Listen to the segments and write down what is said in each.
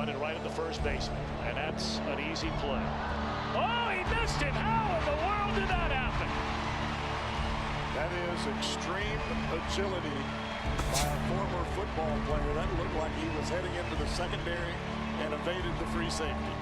Grounded right at the first baseman, and that's an easy play. Oh, he missed it. How in the world did that happen? That is extreme agility by a former football player. That looked like he was heading into the secondary and evaded the free safety.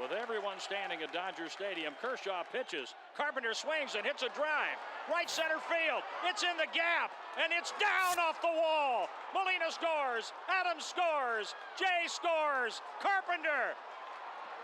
With everyone standing at Dodger Stadium, Kershaw pitches. Carpenter swings and hits a drive. Right center field. It's in the gap, and it's down off the wall. Molina scores. Adams scores. Jay scores. Carpenter.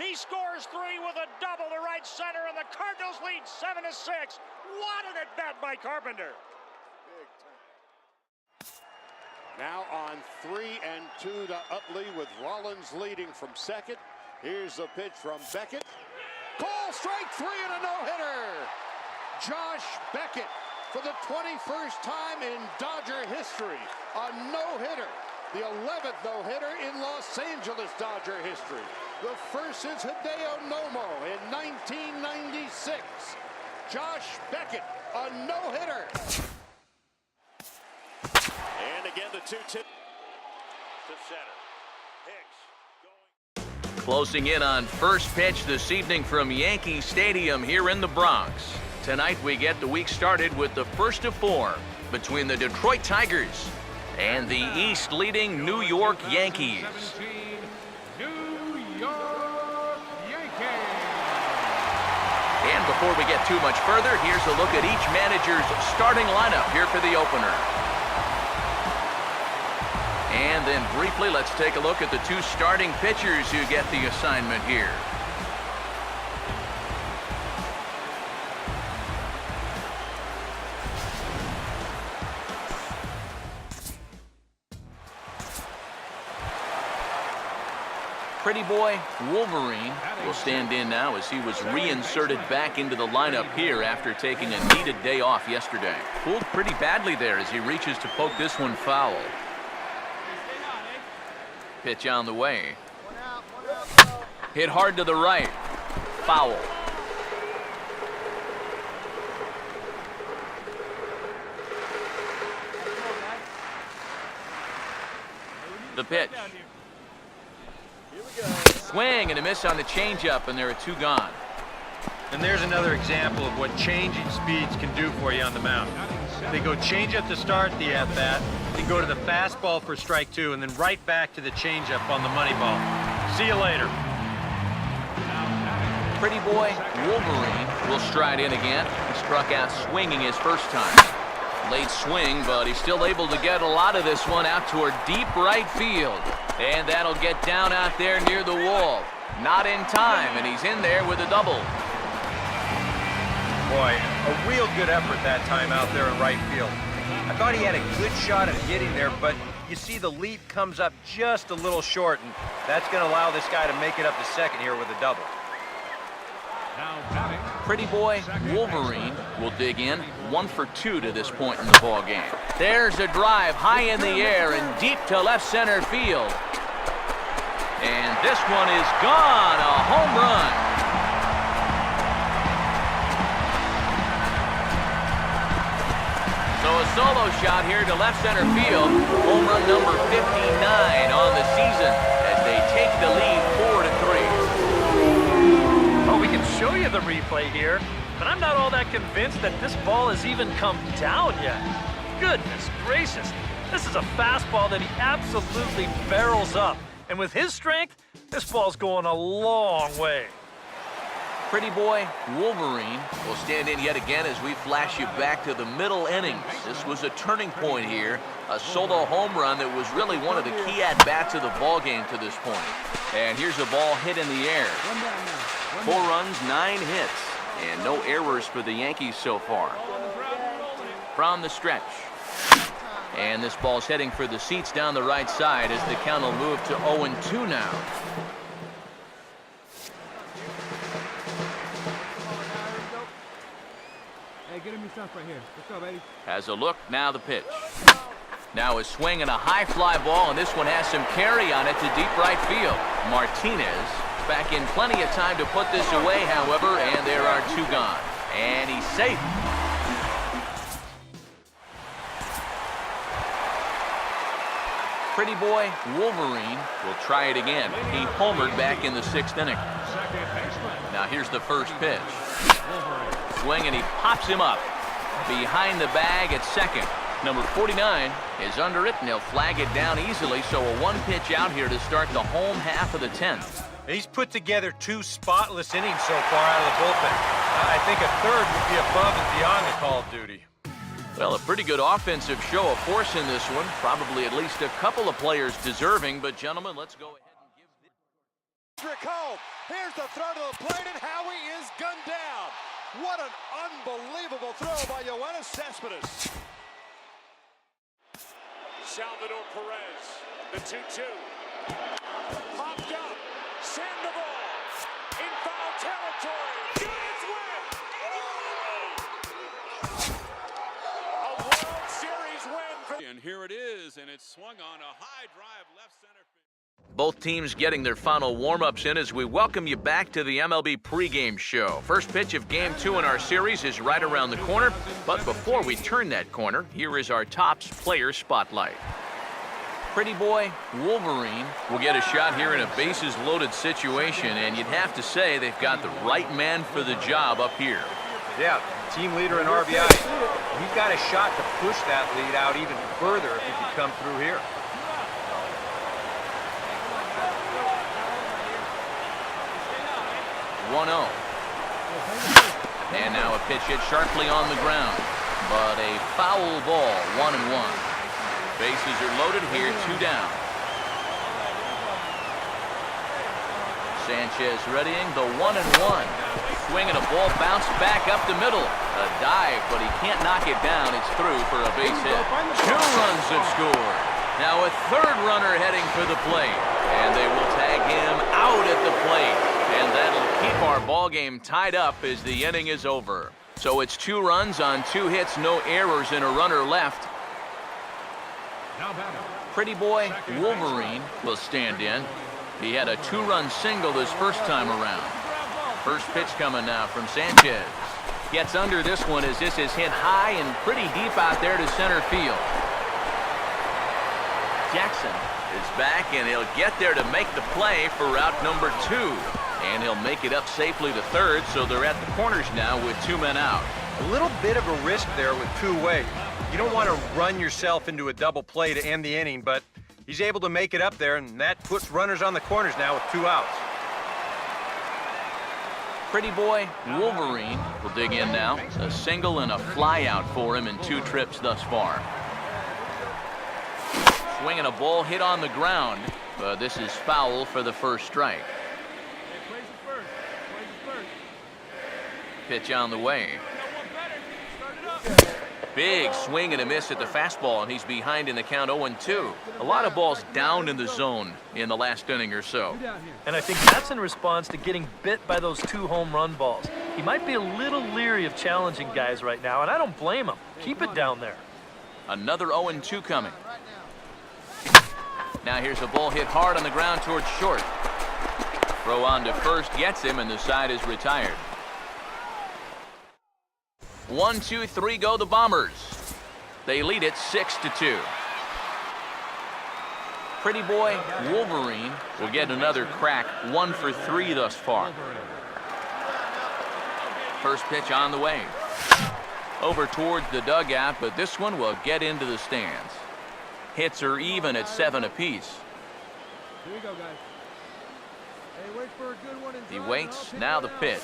He scores 3 with a double to right center, and the Cardinals lead 7-6. What an at-bat by Carpenter. Now on 3-2 to Utley with Rollins leading from second. Here's the pitch from Beckett. Call strike 3 and a no-hitter. Josh Beckett for the 21st time in Dodger history. A no-hitter. The 11th no-hitter in Los Angeles Dodger history. The first since Hideo Nomo in 1996. Josh Beckett, a no-hitter. And again the 2-2 to center. Closing in on first pitch this evening from Yankee Stadium here in the Bronx. Tonight we get the week started with the first of 4 between the Detroit Tigers and the East leading New York Yankees. New York Yankees. And before we get too much further, here's a look at each manager's starting lineup here for the opener. And then briefly, let's take a look at the 2 starting pitchers who get the assignment here. Pretty Boy Wolverine will stand in now as he was reinserted back into the lineup here after taking a needed day off yesterday. Pulled pretty badly there as he reaches to poke this one foul. Pitch on the way. Hit hard to the right. Foul. The pitch. Swing and a miss on the changeup, and there are 2 gone. And there's another example of what changing speeds can do for you on the mound. They go changeup to start the at-bat, they go to the fastball for strike 2, and then right back to the changeup on the money ball. See you later. Pretty Boy Wolverine will stride in again. He struck out swinging his first time. Late swing, but he's still able to get a lot of this one out toward deep right field. And that'll get down out there near the wall. Not in time, and he's in there with a double. Boy, a real good effort that time out there in right field. I thought he had a good shot at getting there, but you see the leap comes up just a little short, and that's going to allow this guy to make it up to second here with a double. Pretty Boy Wolverine will dig in. 1 for 2 to this point in the ball game. There's a drive high in the air and deep to left center field. And this one is gone. A home run. So a solo shot here to left center field. Home run number 59 on the season as they take the lead 4-3. Well, we can show you the replay here, but I'm not all that convinced that this ball has even come down yet. Goodness gracious. This is a fastball that he absolutely barrels up. And with his strength, this ball's going a long way. Pretty Boy Wolverine will stand in yet again as we flash you back to the middle innings. This was a turning point here, a solo home run that was really one of the key at-bats of the ball game to this point. And here's a ball hit in the air. 4 runs, 9 hits, and no errors for the Yankees so far. From the stretch. And this ball's heading for the seats down the right side as the count will move to 0-2 now. Hey, get him your stuff right here. Let's go, baby. Has a look, now the pitch. Now a swing and a high fly ball, and this one has some carry on it to deep right field. Martinez back in plenty of time to put this away, however, and there are two gone. And he's safe. Pretty boy Wolverine will try it again. He homered back in the 6th inning. Now here's the first pitch. Swing, and he pops him up. Behind the bag at second. Number 49 is under it, and they'll flag it down easily, so a one pitch out here to start the home half of the 10th. He's put together 2 spotless innings so far out of the bullpen. I think a third would be above and beyond the call of duty. Well, a pretty good offensive show of force in this one. Probably at least a couple of players deserving, but gentlemen, let's go ahead and give Hendrick home. Here's the throw to the plate, and Howie is gunned down. What an unbelievable throw by Yoenis Cespedes. Salvador Perez, the 2-2. Popped up. Sandoval in foul territory. Giants win. A World Series win. And here it is, and it's swung on a high drive left center field. both teams getting their final warm-ups in as we welcome you back to the MLB pregame show. First pitch of Game 2 in our series is right around the corner, but before we turn that corner, here is our Topps player spotlight. Pretty boy Wolverine will get a shot here in a bases-loaded situation, and you'd have to say they've got the right man for the job up here. Yeah, team leader in RBI. He's got a shot to push that lead out even further if he could come through here. And now a pitch hit sharply on the ground, but a foul ball, 1-1. Bases are loaded here, 2 down. Sanchez readying the 1-1. Swinging a ball bounced back up the middle. A dive, but he can't knock it down. It's through for a base hit. 2 runs have scored. Now a third runner heading for the plate, and they will tag him out at the plate. And that'll keep our ball game tied up as the inning is over. So it's 2 runs on 2 hits, no errors, and a runner left. Pretty boy Wolverine will stand in. He had a 2-run single this first time around. First pitch coming now from Sanchez. Gets under this one as this is hit high and pretty deep out there to center field. Jackson is back, and he'll get there to make the play for route number 2. And he'll make it up safely to third, so they're at the corners now with 2 men out. A little bit of a risk there with 2 away. You don't want to run yourself into a double play to end the inning, but he's able to make it up there, and that puts runners on the corners now with 2 outs. Pretty boy Wolverine will dig in now. A single and a fly out for him in 2 trips thus far. Swinging a ball hit on the ground, but this is foul for the first strike. Pitch on the way. Big swing and a miss at the fastball, and he's behind in the count 0-2. A lot of balls down in the zone in the last inning or so. And I think that's in response to getting bit by those 2 home run balls. He might be a little leery of challenging guys right now, and I don't blame him. Keep it down there. Another 0-2 coming. Now here's a ball hit hard on the ground towards short. Throw on to first gets him, and the side is retired. 1, 2, 3 go the Bombers. They lead it 6-2. Pretty boy Wolverine will get another crack, 1 for 3 thus far. First pitch on the way. Over towards the dugout, but this one will get into the stands. Hits are even at 7 apiece. Here we go, guys. Hey, wait for a good one. He waits, now the pitch.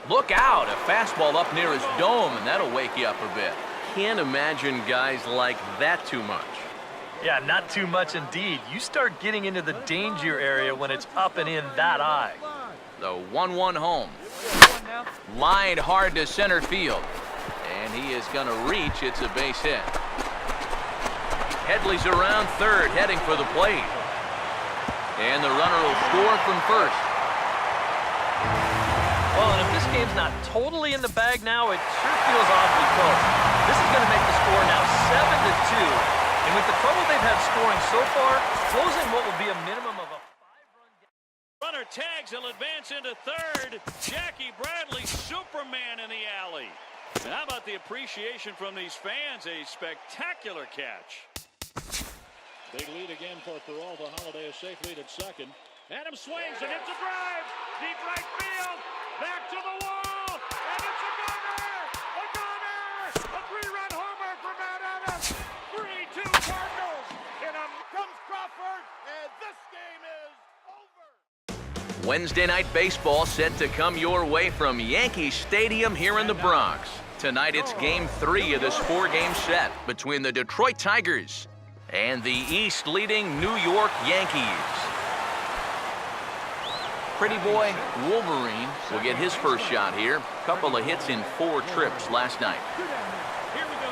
Look out, a fastball up near his dome, and that'll wake you up a bit. Can't imagine guys like that too much. Yeah, not too much indeed. You start getting into the danger area when it's up and in that high. The 1-1 home. Lined hard to center field. And he is going to reach. It's a base hit. Headley's around third, heading for the plate. And the runner will score from first. Well, and if this game's not totally in the bag now, it sure feels awfully close. This is going to make the score now 7-2. And with the trouble they've had scoring so far, closing what will be a minimum of a 5-run game. Runner tags, he'll advance into third. Jackie Bradley, Superman in the alley. And how about the appreciation from these fans? A spectacular catch. Big lead again for Peralta. Holiday a safe lead at second. Adam swings and hits a drive. Deep right field. Back to the wall. And it's a gunner. A gunner. A three-run homer for Matt Adams. 3-2 Cardinals. And up comes Crawford. And this game is over. Wednesday night baseball set to come your way from Yankee Stadium here in the Bronx. Tonight it's Game 3 of this 4-game set between the Detroit Tigers and the East-leading New York Yankees. Pretty boy Wolverine will get his first shot here. Couple of hits in 4 trips last night.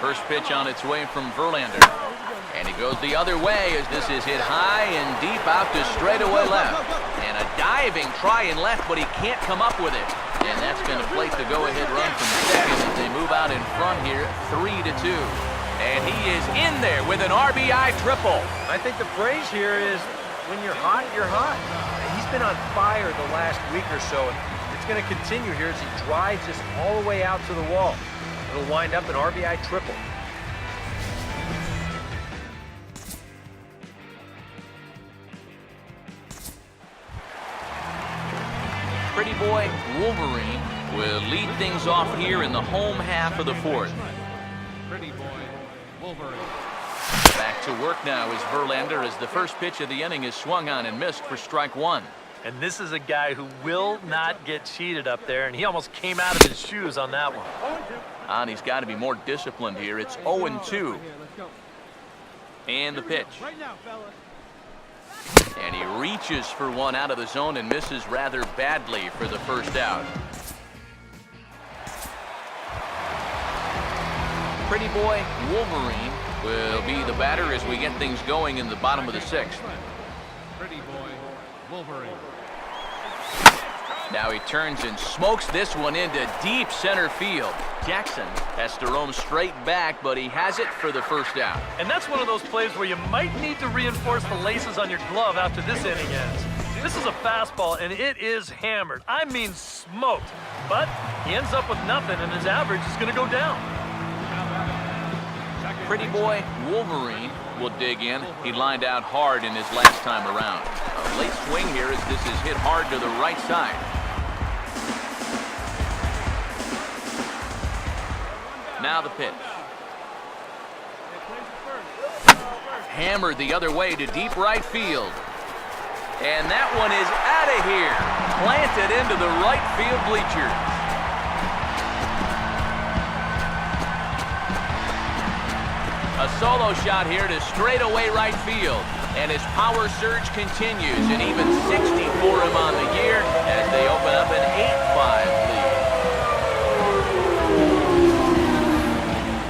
First pitch on its way from Verlander. And he goes the other way as this is hit high and deep out to straightaway left. And a diving try in left, but he can't come up with it. And that's going to place the go-ahead run from second as they move out in front here, 3-2. And he is in there with an RBI triple. I think the phrase here is, when you're hot, you're hot. He's been on fire the last week or so, and it's going to continue here as he drives this all the way out to the wall. It'll wind up an RBI triple. Pretty boy Wolverine will lead things off here in the home half of the 4th. Pretty boy Wolverine. Back to work now is Verlander as the first pitch of the inning is swung on and missed for strike 1. And this is a guy who will not get cheated up there, and he almost came out of his shoes on that one. And he's got to be more disciplined here. It's 0-2. And the pitch. Right now, fellas. And he reaches for one out of the zone and misses rather badly for the first out. Pretty boy Wolverine will be the batter as we get things going in the bottom of the 6th. Pretty boy Wolverine. Now he turns and smokes this one into deep center field. Jackson has to roam straight back, but he has it for the first out. And that's one of those plays where you might need to reinforce the laces on your glove after this inning ends. This is a fastball, and it is hammered. I mean smoked. But he ends up with nothing, and his average is going to go down. Pretty boy Wolverine will dig in. He lined out hard in his last time around. A late swing here as this is hit hard to the right side. Now the pitch. Hammered the other way to deep right field. And that one is out of here. Planted into the right field bleachers. A solo shot here to straightaway right field. And his power surge continues. And even 60 for him on the year as they open up an 8-5 lead.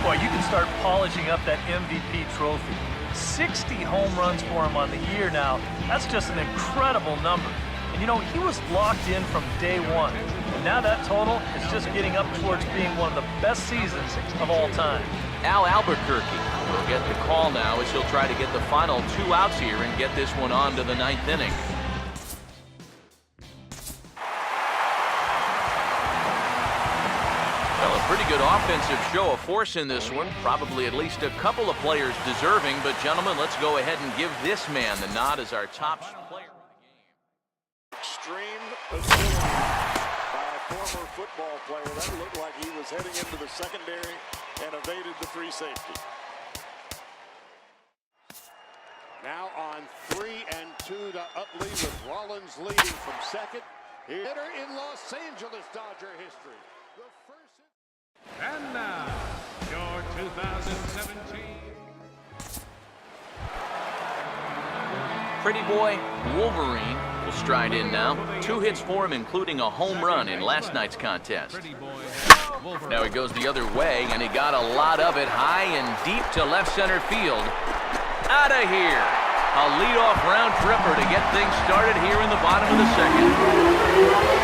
Boy, you can start polishing up that MVP trophy. 60 home runs for him on the year now. That's just an incredible number. And you know, he was locked in from day one. And now that total is just getting up towards being one of the best seasons of all time. Al Albuquerque will get the call now as he'll try to get the final 2 outs here and get this one on to the 9th inning. Well, a pretty good offensive show of force in this one. Probably at least a couple of players deserving. But, gentlemen, let's go ahead and give this man the nod as our top player of the game. Extreme agility by a former football player. That looked like he was heading into the secondary and evaded the free safety. Now on 3-2 to Utley with Rollins leading from second. Hitter in Los Angeles Dodger history. The first. And now, your 2017. Pretty boy Wolverine will stride in now. 2 hits for him, including a home run in last night's contest. Pretty boy Wolverine. Now he goes the other way, and he got a lot of it high and deep to left center field. Out of here. A leadoff round tripper to get things started here in the bottom of the 2nd.